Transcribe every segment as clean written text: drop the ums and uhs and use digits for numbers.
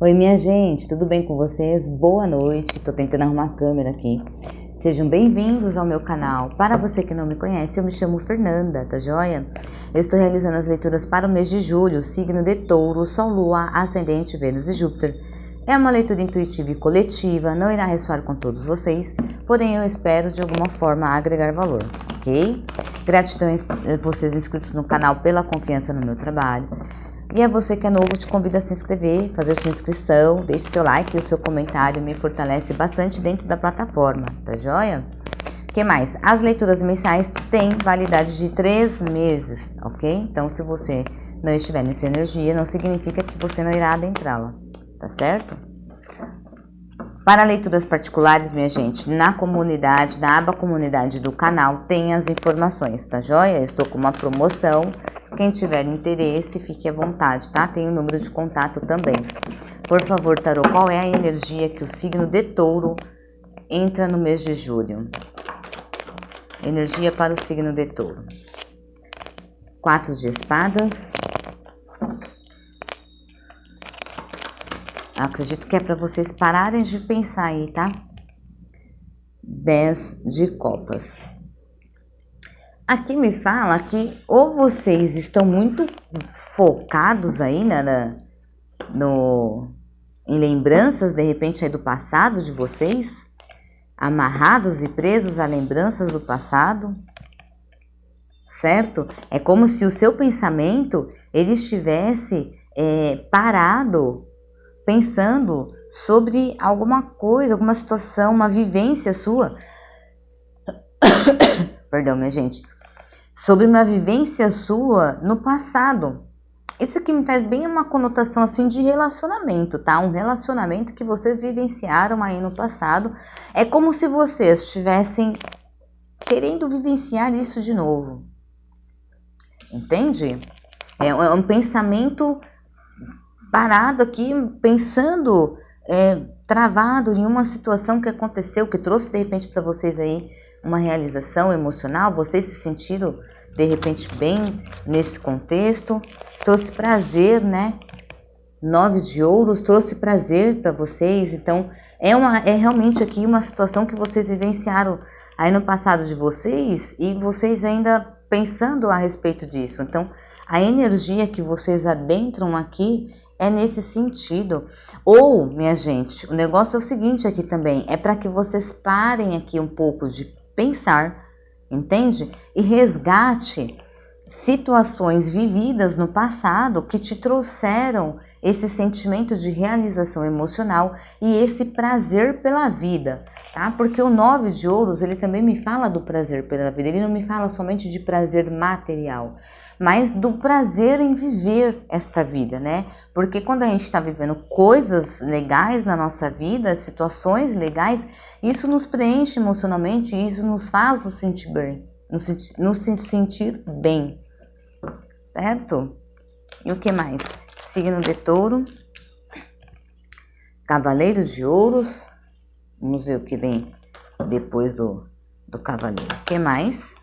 Oi, minha gente, tudo bem com vocês? Boa noite, tô tentando arrumar a câmera aqui. Sejam bem-vindos ao meu canal. Para você que não me conhece, eu me chamo Fernanda, tá joia? Eu estou realizando as leituras para o mês de julho, signo de Touro, Sol, Lua, Ascendente, Vênus e Júpiter. É uma leitura intuitiva e coletiva, não irá ressoar com todos vocês, porém eu espero de alguma forma agregar valor, ok? Gratidão a vocês inscritos no canal pela confiança no meu trabalho. E a você que é novo, te convido a se inscrever, fazer sua inscrição, deixe seu like e o seu comentário me fortalece bastante dentro da plataforma, tá joia? O que mais? As leituras mensais têm validade de 3 meses, ok? Então, se você não estiver nessa energia, não significa que você não irá adentrá-la, tá certo? Para leituras particulares, minha gente, na comunidade, na aba comunidade do canal, tem as informações, tá joia? Eu estou com uma promoção. Quem tiver interesse, fique à vontade, tá? Tem o número de contato também. Por favor, tarô, qual é a energia que o signo de Touro entra no mês de julho? Energia para o signo de Touro. 4 de espadas. Eu acredito que é para vocês pararem de pensar aí, tá? 10 de copas. Aqui me fala que ou vocês estão muito focados aí em lembranças, de repente, aí do passado de vocês, amarrados e presos a lembranças do passado, certo? É como se o seu pensamento, ele estivesse parado, pensando sobre alguma coisa, alguma situação, uma vivência sua. Perdão, minha gente. Sobre uma vivência sua no passado. Isso aqui me traz bem uma conotação assim de relacionamento, tá? Um relacionamento que vocês vivenciaram aí no passado. É como se vocês estivessem querendo vivenciar isso de novo. Entende? É um pensamento parado aqui, pensando, travado em uma situação que aconteceu, que trouxe de repente para vocês aí uma realização emocional, vocês se sentiram de repente bem nesse contexto, trouxe prazer, né? 9 de ouros trouxe prazer para vocês, então é realmente aqui uma situação que vocês vivenciaram aí no passado de vocês e vocês ainda pensando a respeito disso. Então, a energia que vocês adentram aqui é nesse sentido. Ou, minha gente, o negócio é o seguinte aqui também, é para que vocês parem aqui um pouco de pensar, entende? E resgate situações vividas no passado que te trouxeram esse sentimento de realização emocional e esse prazer pela vida, tá? Porque o 9 de ouros, ele também me fala do prazer pela vida, ele não me fala somente de prazer material, mas do prazer em viver esta vida, né? Porque quando a gente está vivendo coisas legais na nossa vida, situações legais, isso nos preenche emocionalmente e isso nos faz nos sentir bem, nos sentir bem, certo? E o que mais? Signo de Touro, Cavaleiro de Ouros, vamos ver o que vem depois do Cavaleiro. O que mais?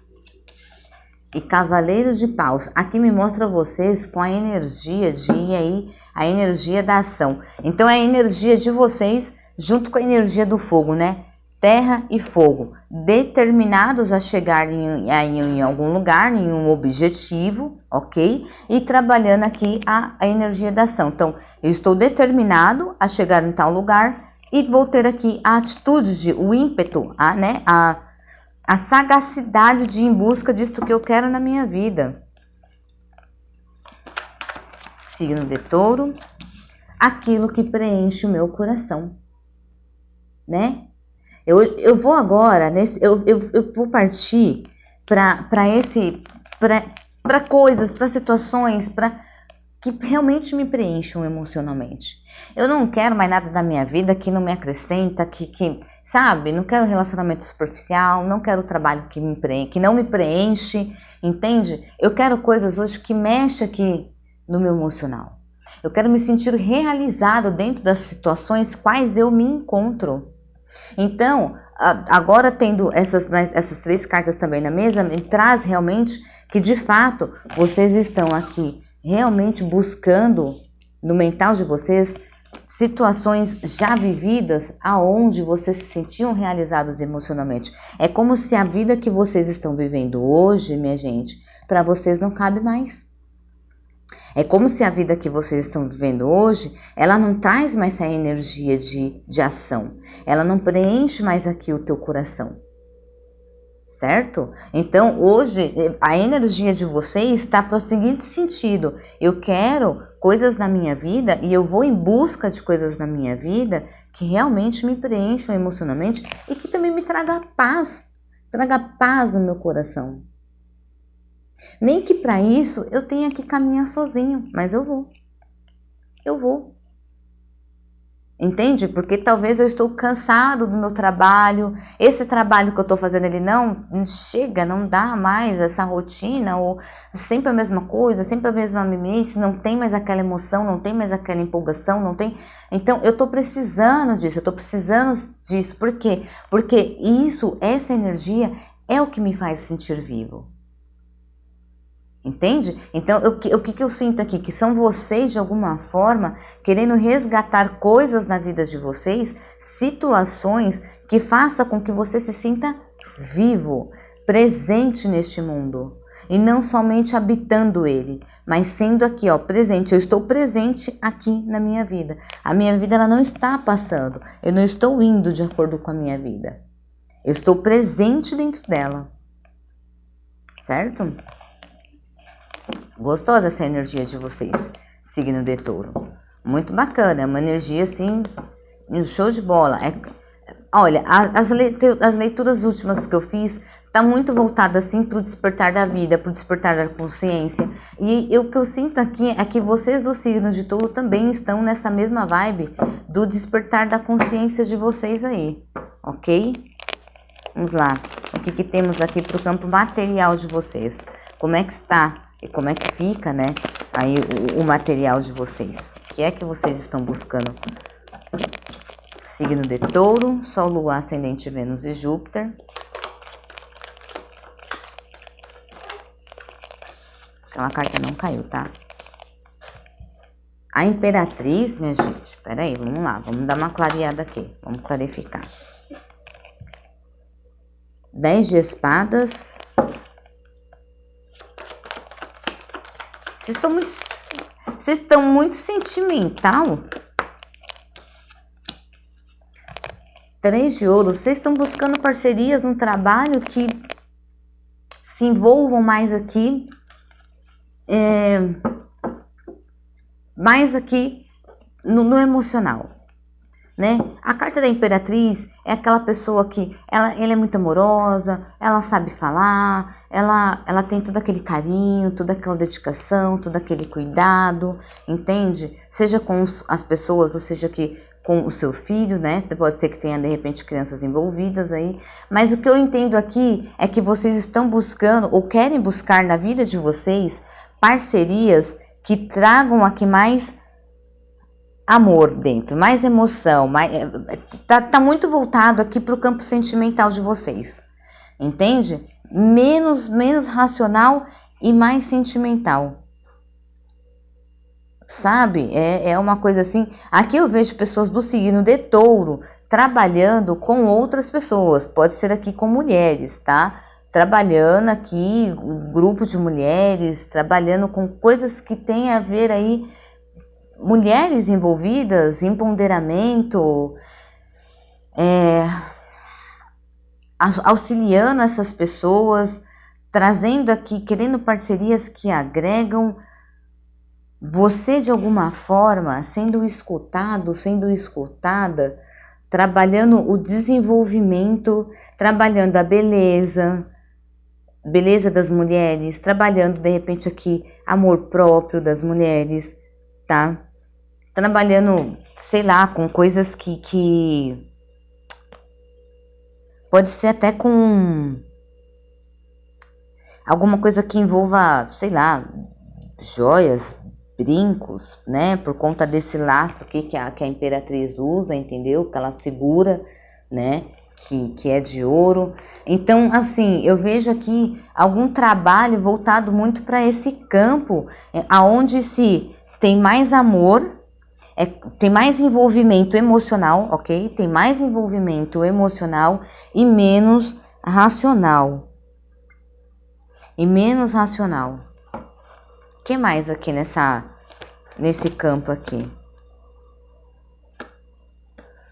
E Cavaleiro de Paus, aqui me mostra vocês com a energia a energia da ação. Então é a energia de vocês junto com a energia do fogo, né? Terra e fogo, determinados a chegar em algum lugar, em um objetivo, ok? E trabalhando aqui a energia da ação. Então, eu estou determinado a chegar em tal lugar e vou ter aqui a atitude, o ímpeto, a sagacidade de ir em busca disso que eu quero na minha vida. Signo de Touro, aquilo que preenche o meu coração, né? Eu vou agora, eu vou partir para coisas, para situações, que realmente me preencham emocionalmente. Eu não quero mais nada da minha vida que não me acrescenta, sabe? Não quero relacionamento superficial, não quero trabalho que não me preenche, entende? Eu quero coisas hoje que mexem aqui no meu emocional. Eu quero me sentir realizado dentro das situações quais eu me encontro. Então, agora tendo essas 3 cartas também na mesa, me traz realmente que de fato vocês estão aqui realmente buscando no mental de vocês situações já vividas aonde vocês se sentiam realizados emocionalmente. É como se a vida que vocês estão vivendo hoje, minha gente, para vocês não cabe mais. É como se a vida que vocês estão vivendo hoje, ela não traz mais essa energia de ação. Ela não preenche mais aqui o teu coração. Certo? Então, hoje, a energia de vocês está para o seguinte sentido. Eu quero coisas na minha vida e eu vou em busca de coisas na minha vida que realmente me preencham emocionalmente e que também me traga paz no meu coração. Nem que para isso eu tenha que caminhar sozinho, mas eu vou. Entende? Porque talvez eu estou cansado do meu trabalho, esse trabalho que eu estou fazendo ele não chega, não dá mais essa rotina, ou sempre a mesma coisa, sempre a mesma mimice, não tem mais aquela emoção, não tem mais aquela empolgação, não tem... Então eu estou precisando disso, por quê? Porque essa energia é o que me faz sentir vivo. Entende? Então, o que eu sinto aqui? Que são vocês, de alguma forma, querendo resgatar coisas na vida de vocês, situações que façam com que você se sinta vivo, presente neste mundo. E não somente habitando ele, mas sendo aqui, ó, presente. Eu estou presente aqui na minha vida. A minha vida, ela não está passando. Eu não estou indo de acordo com a minha vida. Eu estou presente dentro dela. Certo? Gostosa essa energia de vocês, signo de Touro. Muito bacana, é uma energia assim, um show de bola. Olha, as leituras últimas que eu fiz tá muito voltada assim pro despertar da vida, pro despertar da consciência. E o que eu sinto aqui é que vocês do signo de Touro também estão nessa mesma vibe do despertar da consciência de vocês aí, ok? Vamos lá, o que temos aqui pro campo material de vocês? Como é que está? E como é que fica, né, aí o material de vocês? O que é que vocês estão buscando? Signo de Touro, Sol, Lua, Ascendente, Vênus e Júpiter. Aquela carta não caiu, tá? A Imperatriz, minha gente, peraí, vamos lá, vamos dar uma clareada aqui, vamos clarificar. 10 de Espadas. Vocês estão muito sentimental. 3 de Ouros. Vocês estão buscando parcerias no trabalho que se envolvam mais aqui. Mais aqui no emocional. Né? A carta da Imperatriz é aquela pessoa que ela é muito amorosa, ela sabe falar, ela tem todo aquele carinho, toda aquela dedicação, todo aquele cuidado, entende? Seja com as pessoas, ou seja com os seus filhos, né? Pode ser que tenha de repente crianças envolvidas aí, mas o que eu entendo aqui é que vocês estão buscando ou querem buscar na vida de vocês parcerias que tragam aqui mais amor dentro, mais emoção, tá muito voltado aqui para o campo sentimental de vocês, entende? Menos racional e mais sentimental, sabe? É uma coisa assim, aqui eu vejo pessoas do signo de Touro trabalhando com outras pessoas, pode ser aqui com mulheres, tá? Trabalhando aqui, um grupo de mulheres, trabalhando com coisas que tem a ver aí, mulheres envolvidas, empoderamento, auxiliando essas pessoas, trazendo aqui, querendo parcerias que agregam, você de alguma forma sendo escutado, sendo escutada, trabalhando o desenvolvimento, trabalhando a beleza das mulheres, trabalhando de repente aqui amor próprio das mulheres, tá? Trabalhando, sei lá, com coisas que pode ser até com alguma coisa que envolva, sei lá, joias, brincos, né? Por conta desse laço aqui que a Imperatriz usa, entendeu? Que ela segura, né? Que é de ouro. Então, assim, eu vejo aqui algum trabalho voltado muito para esse campo, aonde se tem mais amor. tem mais envolvimento emocional, ok? Tem mais envolvimento emocional e menos racional. E menos racional. O que mais aqui nesse campo aqui?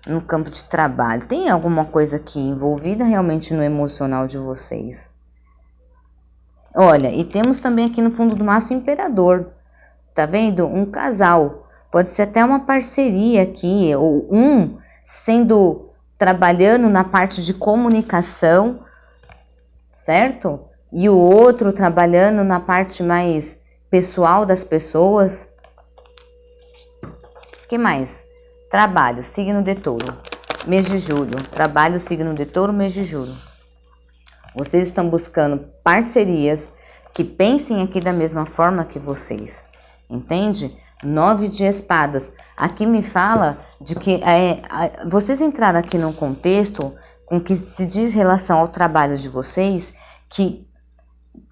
No campo de trabalho. Tem alguma coisa aqui envolvida realmente no emocional de vocês? Olha, e temos também aqui no fundo do maço o imperador. Tá vendo? Um casal. Pode ser até uma parceria aqui, ou trabalhando na parte de comunicação, certo? E o outro trabalhando na parte mais pessoal das pessoas. O que mais? Trabalho, signo de touro, mês de julho. Trabalho, signo de touro, mês de julho. Vocês estão buscando parcerias que pensem aqui da mesma forma que vocês. Entende? 9 de espadas. Aqui me fala de que vocês entraram aqui num contexto com que se diz relação ao trabalho de vocês que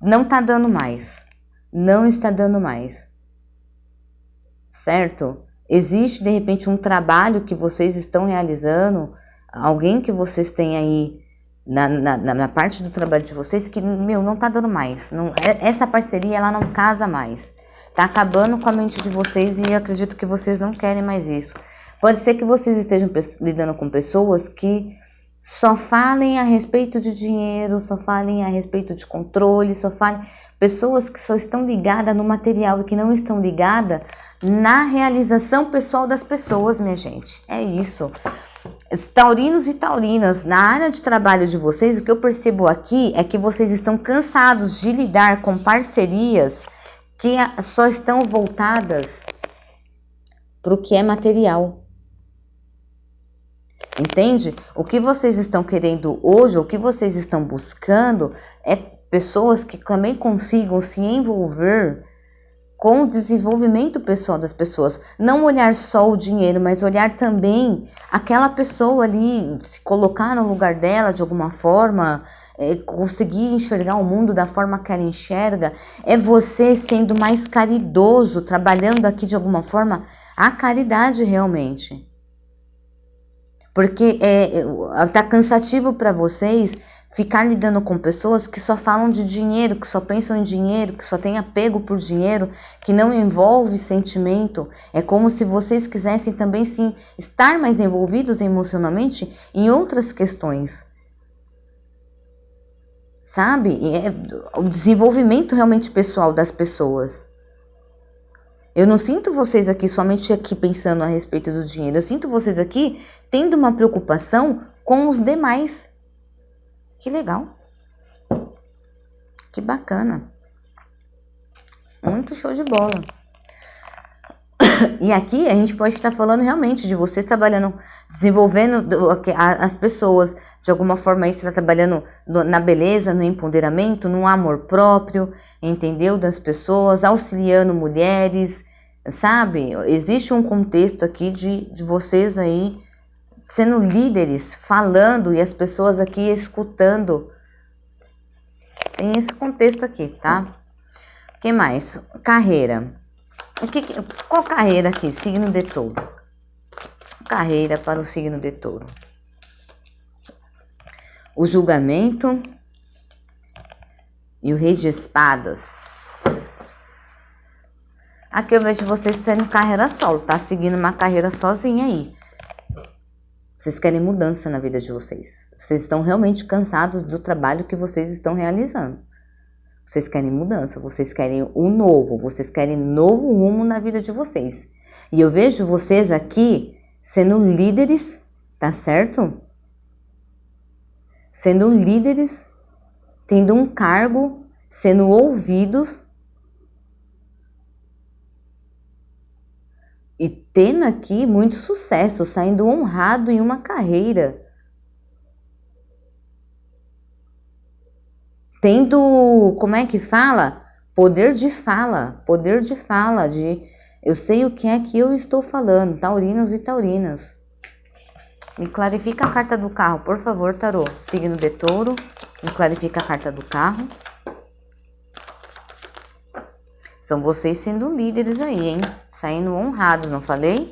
não tá dando mais. Não está dando mais. Certo? Existe de repente um trabalho que vocês estão realizando, alguém que vocês têm aí na parte do trabalho de vocês que, não tá dando mais. Não, essa parceria, ela não casa mais. Tá acabando com a mente de vocês e eu acredito que vocês não querem mais isso. Pode ser que vocês estejam lidando com pessoas que só falem a respeito de dinheiro, só falem a respeito de controle, pessoas que só estão ligadas no material e que não estão ligadas na realização pessoal das pessoas, minha gente. É isso. Taurinos e taurinas, na área de trabalho de vocês, o que eu percebo aqui é que vocês estão cansados de lidar com parcerias que só estão voltadas para o que é material. Entende? O que vocês estão querendo hoje, o que vocês estão buscando é pessoas que também consigam se envolver com o desenvolvimento pessoal das pessoas. Não olhar só o dinheiro, mas olhar também aquela pessoa ali, se colocar no lugar dela de alguma forma, conseguir enxergar o mundo da forma que ela enxerga. É você sendo mais caridoso, trabalhando aqui de alguma forma a caridade realmente. Porque tá cansativo para vocês ficar lidando com pessoas que só falam de dinheiro, que só pensam em dinheiro, que só têm apego por dinheiro, que não envolve sentimento. É como se vocês quisessem também sim estar mais envolvidos emocionalmente em outras questões. Sabe? O desenvolvimento realmente pessoal das pessoas. Eu não sinto vocês aqui somente aqui pensando a respeito do dinheiro. Eu sinto vocês aqui tendo uma preocupação com os demais. Que legal. Que bacana. Muito show de bola. E aqui a gente pode estar falando realmente de vocês trabalhando, desenvolvendo as pessoas. De alguma forma aí você está trabalhando na beleza, no empoderamento, no amor próprio, entendeu? Das pessoas, auxiliando mulheres, sabe? Existe um contexto aqui de vocês aí sendo líderes, falando e as pessoas aqui escutando. Tem esse contexto aqui, tá? O que mais? Carreira. Qual carreira aqui? Signo de touro. Carreira para o signo de touro. O julgamento e o rei de espadas. Aqui eu vejo vocês sendo carreira solo, tá? Seguindo uma carreira sozinha aí. Vocês querem mudança na vida de vocês. Vocês estão realmente cansados do trabalho que vocês estão realizando. Vocês querem mudança, vocês querem o novo, vocês querem novo rumo na vida de vocês. E eu vejo vocês aqui sendo líderes, tá certo? Sendo líderes, tendo um cargo, sendo ouvidos e tendo aqui muito sucesso, saindo honrado em uma carreira. Tendo, como é que fala? Poder de fala, eu sei o que é que eu estou falando, taurinos e taurinas. Me clarifica a carta do carro, por favor, tarô. Signo de touro, me clarifica a carta do carro. São vocês sendo líderes aí, hein? Saindo honrados, não falei?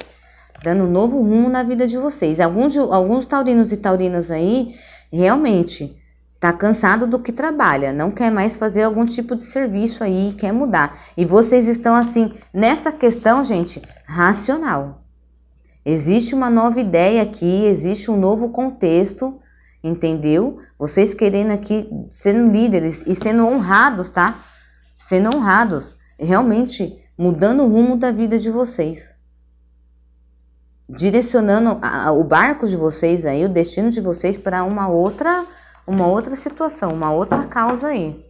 dando um novo rumo na vida de vocês. Alguns taurinos e taurinas aí, realmente, tá cansado do que trabalha, não quer mais fazer algum tipo de serviço aí, quer mudar. E vocês estão assim, nessa questão, gente, racional. Existe uma nova ideia aqui, existe um novo contexto, entendeu? Vocês querendo aqui, sendo líderes e sendo honrados, tá? Sendo honrados, realmente mudando o rumo da vida de vocês. Direcionando o barco de vocês aí, o destino de vocês para uma outra situação, uma outra causa aí,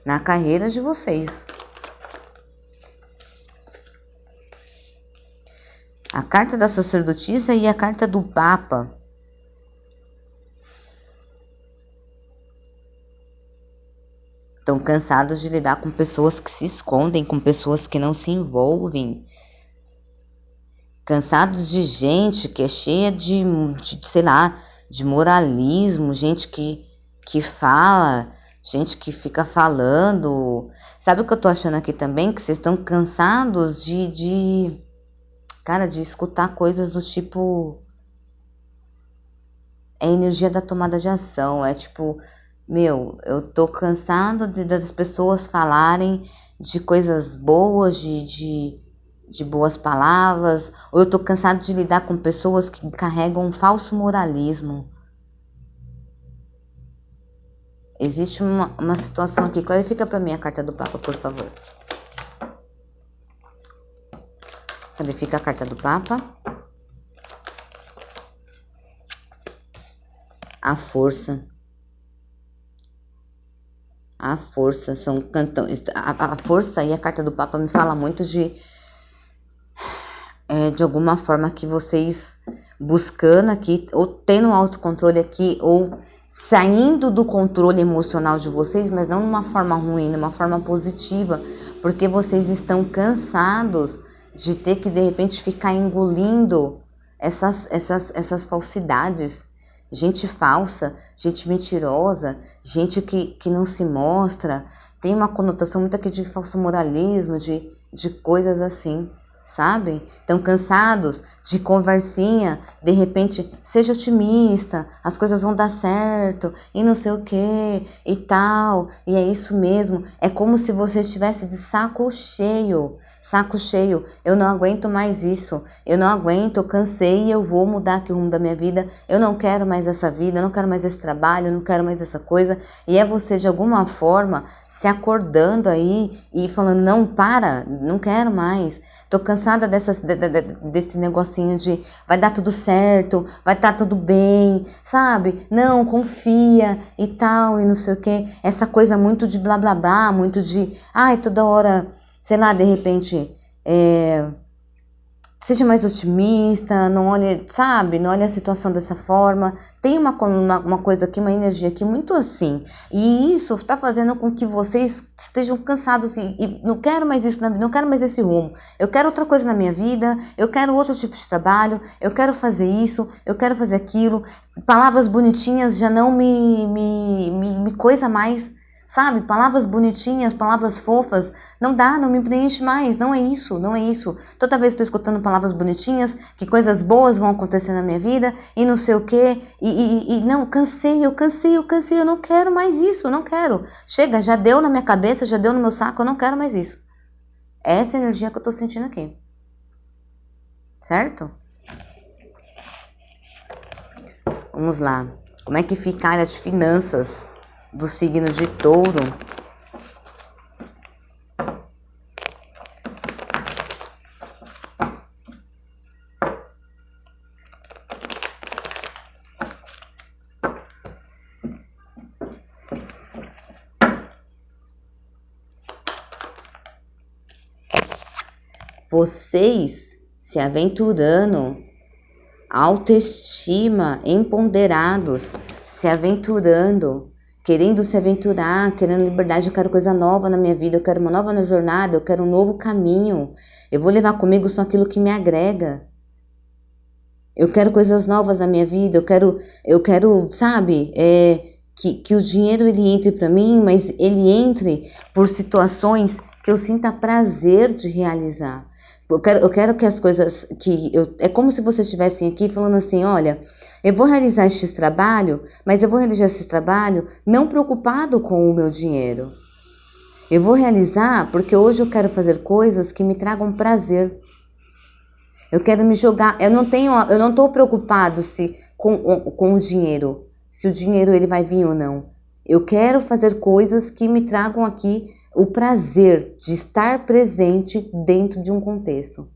na carreira de vocês. A carta da sacerdotisa e a carta do Papa. Estão cansados de lidar com pessoas que se escondem, com pessoas que não se envolvem. Cansados de gente que é cheia de sei lá, de moralismo, gente que fala, gente que fica falando. Sabe o que eu tô achando aqui também? Que vocês estão cansados de escutar coisas do tipo... É a energia da tomada de ação, é tipo... Meu, eu tô cansado das pessoas falarem de coisas boas, de boas palavras, ou eu tô cansado de lidar com pessoas que carregam um falso moralismo. Existe uma situação aqui. Clarifica para mim a carta do Papa, por favor. Clarifica a carta do Papa. A força. A força são cantões. A força e a carta do Papa me fala muito de alguma forma que vocês buscando aqui, ou tendo um autocontrole aqui, ou saindo do controle emocional de vocês, mas não de uma forma ruim, de uma forma positiva, porque vocês estão cansados de ter que de repente ficar engolindo essas falsidades. Gente falsa, gente mentirosa, gente que não se mostra, tem uma conotação muito aqui de falso moralismo, de coisas assim, sabe? Estão cansados de conversinha, de repente, seja otimista, as coisas vão dar certo, e não sei o que, e tal, e é isso mesmo. É como se você estivesse de saco cheio, eu não aguento mais isso, eu não aguento, eu cansei, eu vou mudar aqui o rumo da minha vida, eu não quero mais essa vida, eu não quero mais esse trabalho, eu não quero mais essa coisa, e é você de alguma forma se acordando aí e falando, não, para, não quero mais, tô cansada desse negocinho de vai dar tudo certo, vai estar tudo bem, sabe, não, confia e tal, e não sei o que, essa coisa muito de blá blá blá, muito de, ai, toda hora... Sei lá, de repente, seja mais otimista, não olhe, sabe, não olhe a situação dessa forma. Tem uma coisa aqui, uma energia aqui muito assim. E isso está fazendo com que vocês estejam cansados e não quero mais isso na vida, não quero mais esse rumo. Eu quero outra coisa na minha vida, eu quero outro tipo de trabalho, eu quero fazer isso, eu quero fazer aquilo. Palavras bonitinhas já não me coisa mais. Sabe, palavras bonitinhas, palavras fofas, não dá, não me preenche mais, não é isso. Toda vez que estou escutando palavras bonitinhas, que coisas boas vão acontecer na minha vida, e não sei o quê, e não, cansei, eu não quero mais isso, não quero. Chega, já deu na minha cabeça, já deu no meu saco, eu não quero mais isso. Essa é a energia que eu estou sentindo aqui. Certo? Vamos lá. Como é que fica a área de finanças do signo de Touro? Vocês se aventurando, autoestima, empoderados, se aventurando, querendo se aventurar, querendo liberdade. Eu quero coisa nova na minha vida, eu quero uma nova jornada, eu quero um novo caminho. Eu vou levar comigo só aquilo que me agrega. Eu quero coisas novas na minha vida, eu quero, sabe, que o dinheiro ele entre para mim, mas ele entre por situações que eu sinta prazer de realizar. Eu quero que as coisas é como se vocês estivessem aqui falando assim, olha, eu vou realizar este trabalho, mas eu vou realizar esse trabalho não preocupado com o meu dinheiro. Eu vou realizar porque hoje eu quero fazer coisas que me tragam prazer. Eu quero me jogar, eu não estou preocupado com o dinheiro, se o dinheiro ele vai vir ou não. Eu quero fazer coisas que me tragam aqui o prazer de estar presente dentro de um contexto.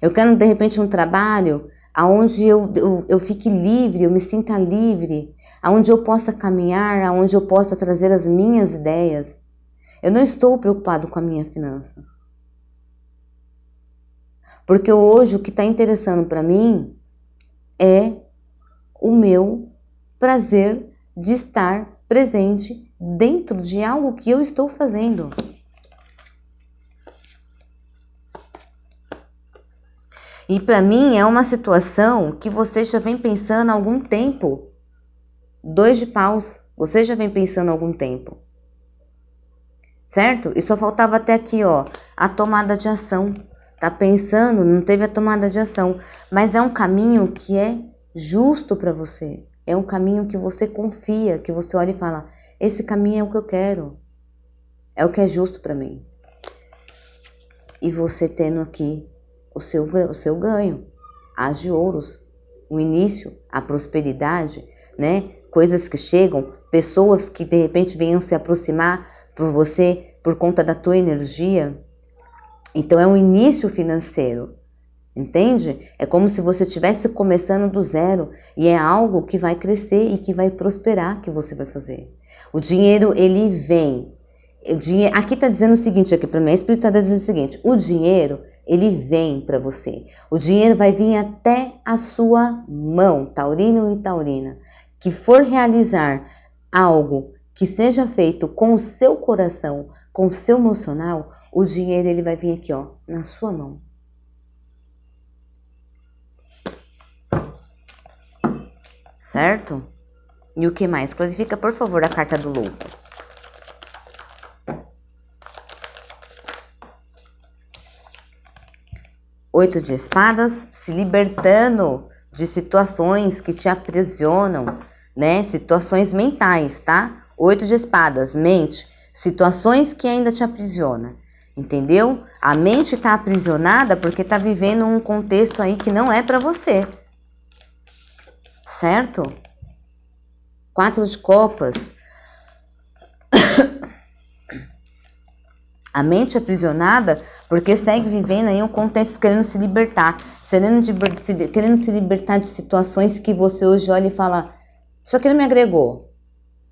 Eu quero, de repente, um trabalho onde eu fique livre, eu me sinta livre, onde eu possa caminhar, onde eu possa trazer as minhas ideias. Eu não estou preocupado com a minha finança. Porque hoje o que está interessando para mim é o meu prazer de estar presente dentro de algo que eu estou fazendo. E para mim é uma situação que você já vem pensando há algum tempo. 2 de paus, você já vem pensando há algum tempo. Certo? E só faltava até aqui, ó, a tomada de ação. Tá pensando, não teve a tomada de ação, mas é um caminho que é justo para você. É um caminho que você confia, que você olha e fala, esse caminho é o que eu quero. É o que é justo para mim. E você tendo aqui o seu ganho, as de ouros, o início, a prosperidade, né? Coisas que chegam, pessoas que de repente venham se aproximar por você por conta da tua energia. Então é um início financeiro, entende? É como se você estivesse começando do zero e é algo que vai crescer e que vai prosperar que você vai fazer. O dinheiro, ele vem. Aqui tá dizendo o seguinte, aqui para mim, a espiritualidade tá dizendo o seguinte, o dinheiro, ele vem para você. O dinheiro vai vir até a sua mão, taurino e taurina, que for realizar algo que seja feito com o seu coração, com o seu emocional, o dinheiro ele vai vir aqui, ó, na sua mão. Certo? E o que mais? Clarifica, por favor, a carta do louco. Oito de espadas, se libertando de situações que te aprisionam, né? Situações mentais, tá? 8 de espadas, mente, situações que ainda te aprisionam, entendeu? A mente tá aprisionada porque tá vivendo um contexto aí que não é para você, certo? 4 de copas. A mente aprisionada porque segue vivendo aí um contexto querendo se libertar, querendo se libertar de situações que você hoje olha e fala, isso aqui não me agregou.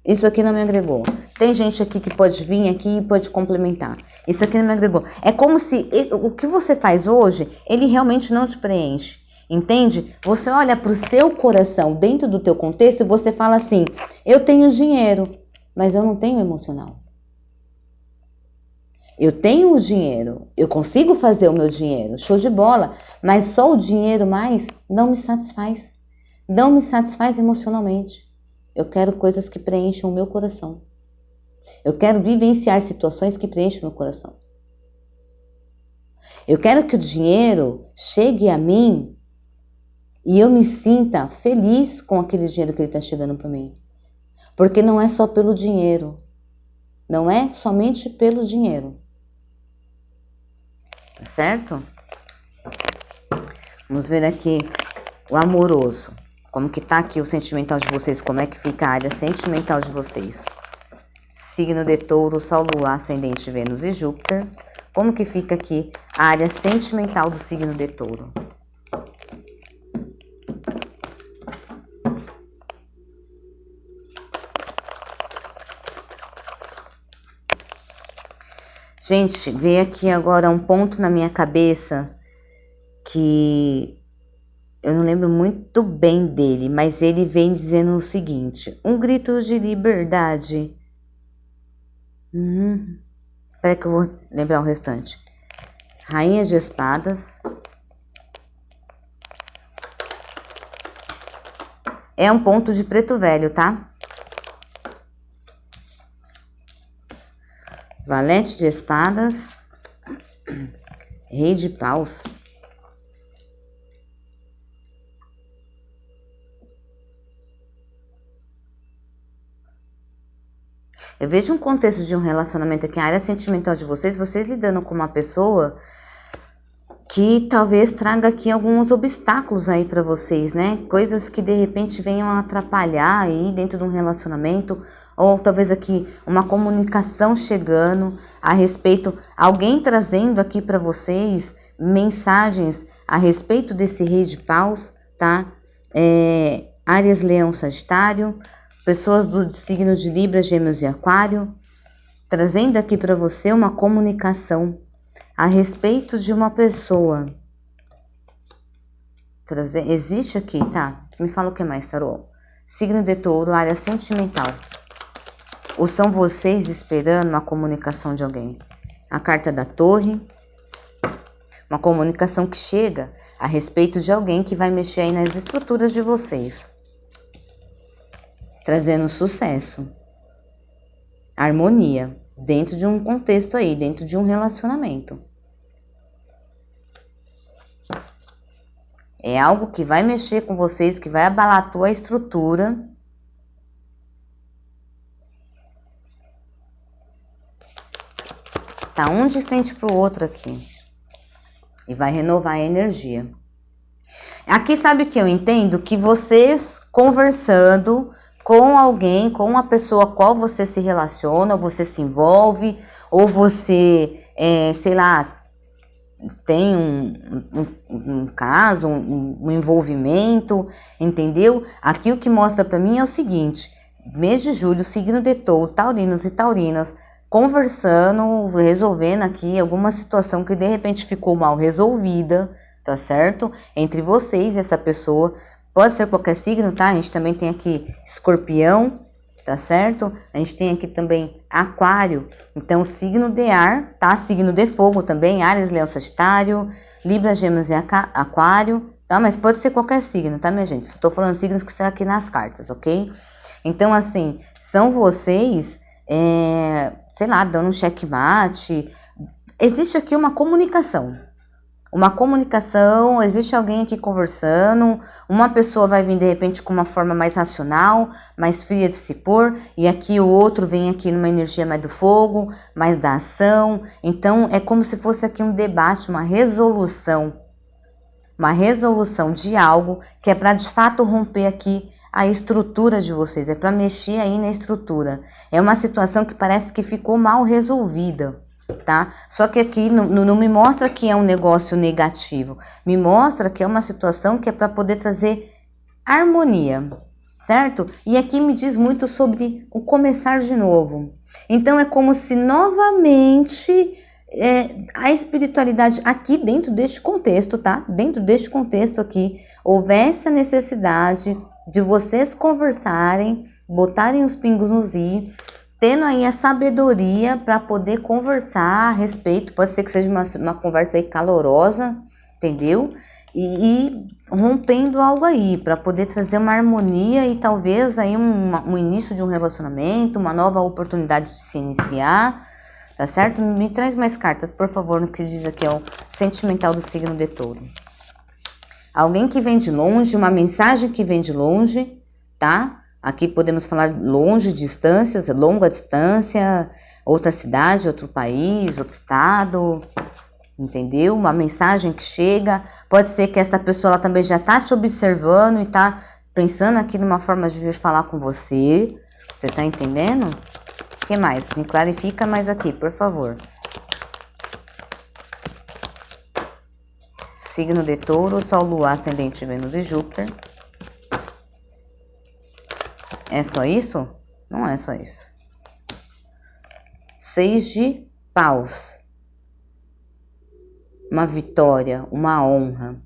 Isso aqui não me agregou. Tem gente aqui que pode vir aqui e pode complementar. Isso aqui não me agregou. É como se o que você faz hoje, ele realmente não te preenche. Entende? Você olha para o seu coração dentro do teu contexto e você fala assim, eu tenho dinheiro, mas eu não tenho emocional. Eu tenho o dinheiro, eu consigo fazer o meu dinheiro, show de bola, mas só o dinheiro mais não me satisfaz. Não me satisfaz emocionalmente. Eu quero coisas que preencham o meu coração. Eu quero vivenciar situações que preenchem o meu coração. Eu quero que o dinheiro chegue a mim e eu me sinta feliz com aquele dinheiro que ele está chegando para mim. Porque não é só pelo dinheiro. Não é somente pelo dinheiro. Tá certo? Vamos ver aqui o amoroso. Como que tá aqui o sentimental de vocês? Como é que fica a área sentimental de vocês? Signo de Touro, Sol, Lua, Ascendente, Vênus e Júpiter. Como que fica aqui a área sentimental do signo de Touro? Gente, veio aqui agora um ponto na minha cabeça que eu não lembro muito bem dele, mas ele vem dizendo o seguinte, um grito de liberdade. Espera que eu vou lembrar o restante. Rainha de espadas. É um ponto de preto velho, tá? Valete de espadas, Rei de paus. Eu vejo um contexto de um relacionamento aqui, a área sentimental de vocês lidando com uma pessoa que talvez traga aqui alguns obstáculos aí pra vocês, né? Coisas que de repente venham a atrapalhar aí dentro de um relacionamento, ou talvez aqui uma comunicação chegando a respeito, alguém trazendo aqui pra vocês mensagens a respeito desse rei de paus, tá? Áries, Leão, Sagitário, pessoas do signo de Libra, Gêmeos e Aquário, trazendo aqui pra você uma comunicação a respeito de uma pessoa. Existe aqui, tá? Me fala o que mais, tarô. Signo de Touro, área sentimental. Ou são vocês esperando uma comunicação de alguém? A carta da Torre. Uma comunicação que chega a respeito de alguém que vai mexer aí nas estruturas de vocês. Trazendo sucesso. Harmonia. Dentro de um contexto aí, dentro de um relacionamento. É algo que vai mexer com vocês, que vai abalar a tua estrutura. Tá um de frente pro outro aqui. E vai renovar a energia. Aqui sabe o que eu entendo? Que vocês conversando com alguém, com uma pessoa a qual você se relaciona, ou você se envolve, ou você, sei lá, tem um caso, um envolvimento, entendeu? Aqui o que mostra pra mim é o seguinte, mês de julho, signo de Touro, taurinos e taurinas, conversando, resolvendo aqui alguma situação que de repente ficou mal resolvida, tá certo? Entre vocês e essa pessoa, pode ser qualquer signo, tá? A gente também tem aqui Escorpião, tá certo? A gente tem aqui também Aquário, então signo de ar, tá? Signo de fogo também, Áries, Leão, Sagitário, Libra, Gêmeos e Aquário, tá? Mas pode ser qualquer signo, tá, minha gente? Só tô falando signos que estão aqui nas cartas, ok? Então, assim, são vocês, sei lá, dando um checkmate. Existe aqui uma comunicação. Uma comunicação, existe alguém aqui conversando, uma pessoa vai vir de repente com uma forma mais racional, mais fria de se pôr, e aqui o outro vem aqui numa energia mais do fogo, mais da ação. Então é como se fosse aqui um debate, uma resolução de algo que é para de fato romper aqui a estrutura de vocês, é para mexer aí na estrutura. É uma situação que parece que ficou mal resolvida. Tá? Só que aqui não me mostra que é um negócio negativo, me mostra que é uma situação que é para poder trazer harmonia, certo? E aqui me diz muito sobre o começar de novo. Então é como se novamente a espiritualidade aqui dentro deste contexto, tá? Dentro deste contexto aqui, houvesse a necessidade de vocês conversarem, botarem os pingos nos i, tendo aí a sabedoria para poder conversar a respeito, pode ser que seja uma conversa aí calorosa, entendeu? E rompendo algo aí, para poder trazer uma harmonia e talvez aí um início de um relacionamento, uma nova oportunidade de se iniciar, tá certo? Me traz mais cartas, por favor, no que diz aqui é o sentimental do signo de Touro. Alguém que vem de longe, uma mensagem que vem de longe, tá? Aqui podemos falar longe, distâncias, longa distância, outra cidade, outro país, outro estado, entendeu? Uma mensagem que chega, pode ser que essa pessoa ela também já tá te observando e tá pensando aqui numa forma de vir falar com você, tá entendendo? O que mais? Me clarifica mais aqui, por favor. Signo de Touro, Sol, Lua, Ascendente, Vênus e Júpiter. É só isso? Não é só isso. 6 de paus. Uma vitória, uma honra.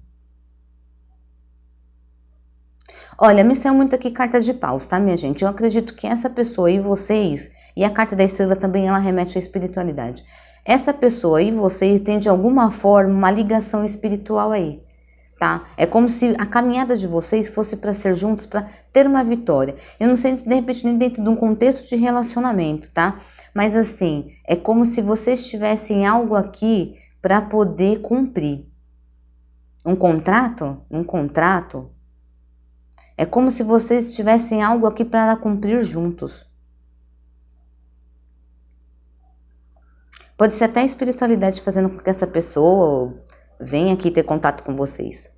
Olha, me saiu muito aqui carta de paus, tá, minha gente? Eu acredito que essa pessoa e vocês, e a carta da estrela também, ela remete à espiritualidade. Essa pessoa e vocês têm de alguma forma uma ligação espiritual aí. Tá? É como se a caminhada de vocês fosse para ser juntos, para ter uma vitória. Eu não sei, de repente, nem dentro de um contexto de relacionamento, tá? Mas assim, é como se vocês tivessem algo aqui para poder cumprir. Um contrato é como se vocês tivessem algo aqui para cumprir juntos. Pode ser até a espiritualidade fazendo com que essa pessoa venha aqui ter contato com vocês.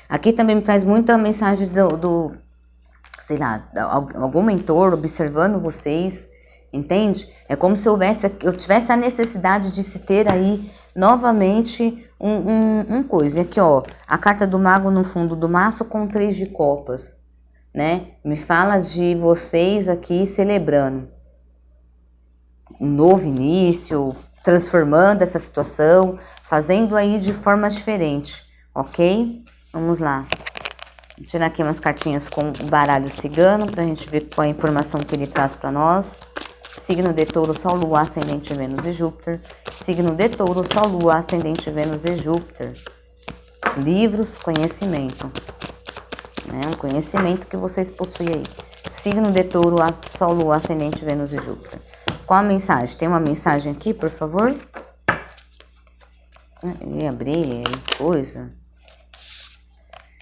Aqui também me traz muita mensagem sei lá, algum mentor observando vocês, entende? É como se eu tivesse a necessidade de se ter aí novamente um coisa. E aqui, ó, a carta do mago no fundo do maço com 3 de copas, né? Me fala de vocês aqui celebrando um novo início, transformando essa situação, fazendo aí de forma diferente, ok? Vamos lá. Vou tirar aqui umas cartinhas com o baralho cigano pra gente ver qual é a informação que ele traz pra nós. Signo de Touro, Sol, Lua, Ascendente, Vênus e Júpiter. Signo de Touro, Sol, Lua, Ascendente, Vênus e Júpiter. Os livros, conhecimento. Um conhecimento que vocês possuem aí. Signo de Touro, Sol, Lua, Ascendente, Vênus e Júpiter. Qual a mensagem? Tem uma mensagem aqui, por favor? Eu ia abrir coisa.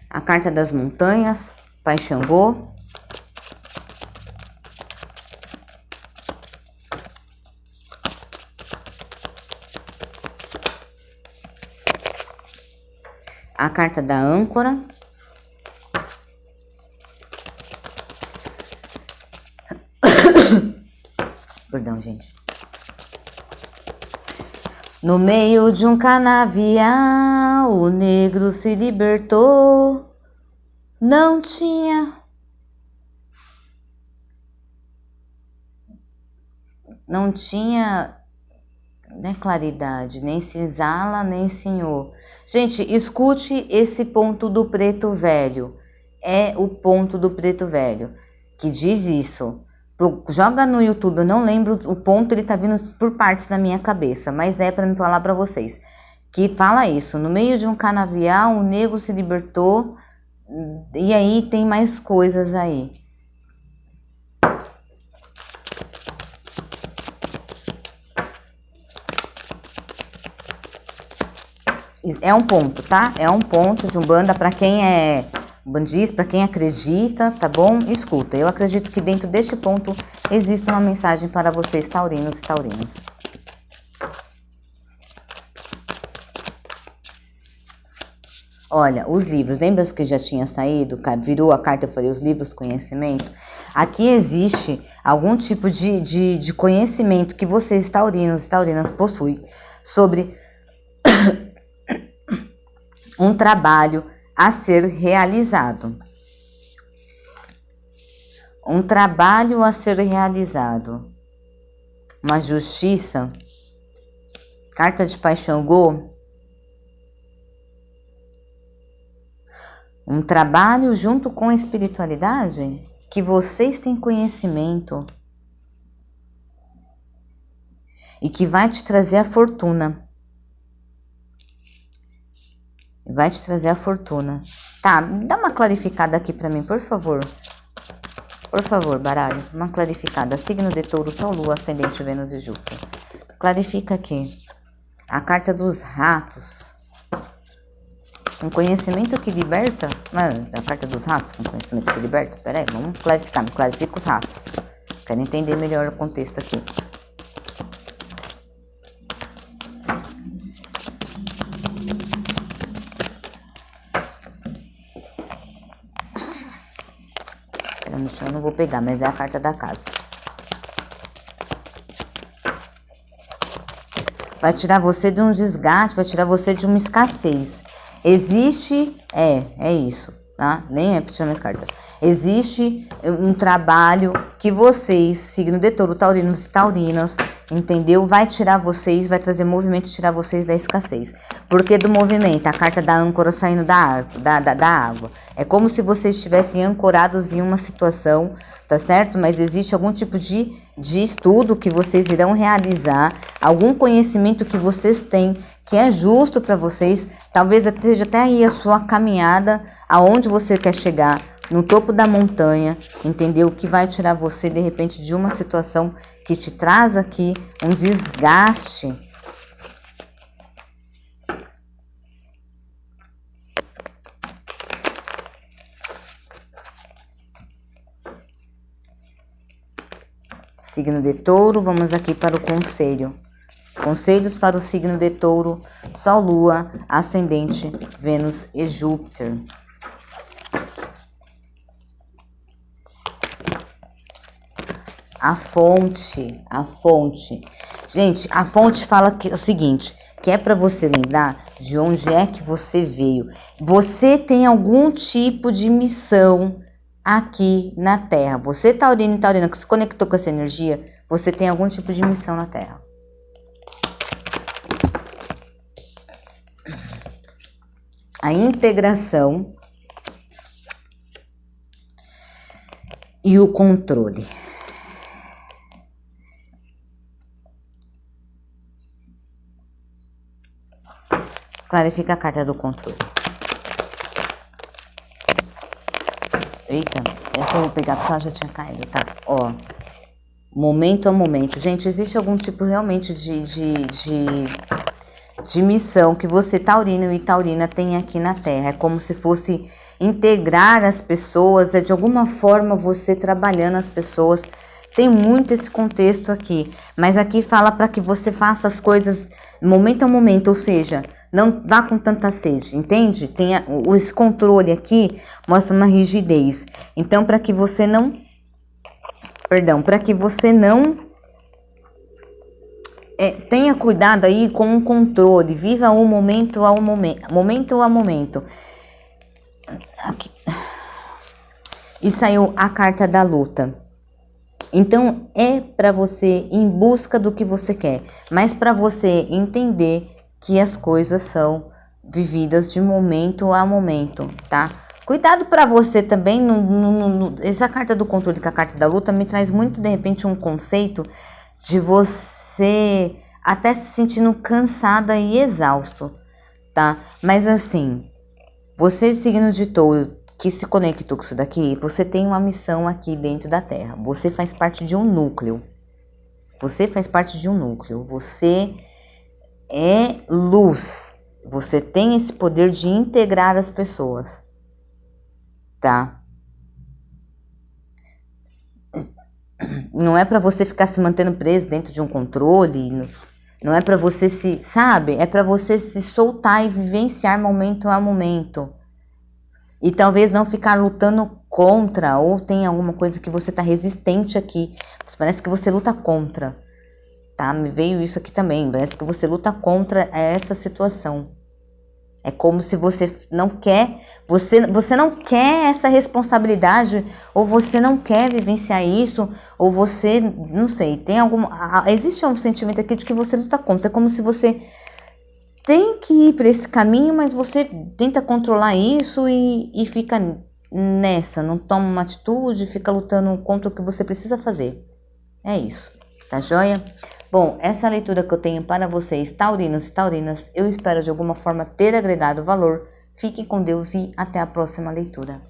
A carta das montanhas, Pai Xangô. A carta da âncora. Perdão, gente. No meio de um canavial, o negro se libertou. Não tinha claridade, nem senzala, nem senhor. Gente, escute esse ponto do preto velho. É o ponto do preto velho que diz isso. Joga no YouTube, eu não lembro o ponto, ele tá vindo por partes da minha cabeça, mas é para me falar para vocês. Que fala isso, no meio de um canavial, o negro se libertou, e aí tem mais coisas aí. É um ponto, tá? É um ponto de Umbanda para quem é bandista, para quem acredita, tá bom? Escuta, eu acredito que dentro deste ponto existe uma mensagem para vocês, taurinos e taurinas. Olha, os livros, lembra que já tinha saído, virou a carta, eu falei, os livros do conhecimento? Aqui existe algum tipo de conhecimento que vocês, taurinos e taurinas, possuem sobre um trabalho a ser realizado. Um trabalho a ser realizado. Uma justiça. Carta de Pai Xangô. Um trabalho junto com a espiritualidade que vocês têm conhecimento e que vai te trazer a fortuna. Vai te trazer a fortuna. Tá, dá uma clarificada aqui pra mim, por favor. Por favor, baralho, uma clarificada. Signo de Touro, Sol, Lua, Ascendente, Vênus e Júpiter. Clarifica aqui. A carta dos ratos. Um conhecimento que liberta? A carta dos ratos, um conhecimento que liberta? Peraí, vamos clarificar. Me clarifica os ratos. Quero entender melhor o contexto aqui. No chão eu não vou pegar, mas é a carta da casa. Vai tirar você de um desgaste, vai tirar você de uma escassez. Existe, é isso, tá? Nem é pra tirar mais carta. Existe um trabalho que vocês, signo de Touro, taurinos e taurinas, entendeu? Vai tirar vocês, vai trazer movimento e tirar vocês da escassez. Porque do movimento, a carta da âncora saindo da água. É como se vocês estivessem ancorados em uma situação, tá certo? Mas existe algum tipo de estudo que vocês irão realizar, algum conhecimento que vocês têm, que é justo para vocês, talvez seja até aí a sua caminhada, aonde você quer chegar, no topo da montanha, entendeu? Que vai tirar você, de repente, de uma situação que te traz aqui um desgaste. Signo de Touro, vamos aqui para o conselho. Conselhos para o signo de Touro, Sol, Lua, Ascendente, Vênus e Júpiter. A fonte. Gente, a fonte fala que, o seguinte, que é para você lembrar de onde é que você veio. Você tem algum tipo de missão aqui na Terra. Você, taurino e taurina, que se conectou com essa energia, você tem algum tipo de missão na Terra. A integração e o controle. Clarifica a carta do controle. Eita, essa eu vou pegar porque ela já tinha caído, tá? Ó, momento a momento. Gente, existe algum tipo realmente de missão que você, taurino e taurina, tem aqui na Terra. É como se fosse integrar as pessoas, é de alguma forma você trabalhando as pessoas. Tem muito esse contexto aqui, mas aqui fala para que você faça as coisas momento a momento, ou seja, não vá com tanta sede, entende? Tem esse controle aqui mostra uma rigidez. Então, para que você não, tenha cuidado aí com o controle, viva o momento ao momento. Aqui. E saiu a carta da luta. Então, é para você ir em busca do que você quer, mas para você entender que as coisas são vividas de momento a momento, tá? Cuidado para você também, essa carta do controle com a carta da luta me traz muito, de repente, um conceito de você até se sentindo cansada e exausto, tá? Mas assim, você signo de Touro, que se conectou com isso daqui, você tem uma missão aqui dentro da Terra. Você faz parte de um núcleo. Você é luz. Você tem esse poder de integrar as pessoas, tá? Não é para você ficar se mantendo preso dentro de um controle. Não é para você é para você se soltar e vivenciar momento a momento. E talvez não ficar lutando contra, ou tem alguma coisa que você tá resistente aqui. Parece que você luta contra, tá? Me veio isso aqui também, parece que você luta contra essa situação. É como se você não quer, você não quer essa responsabilidade, ou você não quer vivenciar isso, ou você, não sei, existe um sentimento aqui de que você luta contra. É como se você tem que ir para esse caminho, mas você tenta controlar isso e fica nessa, não toma uma atitude, fica lutando contra o que você precisa fazer. É isso, tá joia? Bom, essa leitura que eu tenho para vocês, taurinos e taurinas, eu espero de alguma forma ter agregado valor. Fiquem com Deus e até a próxima leitura.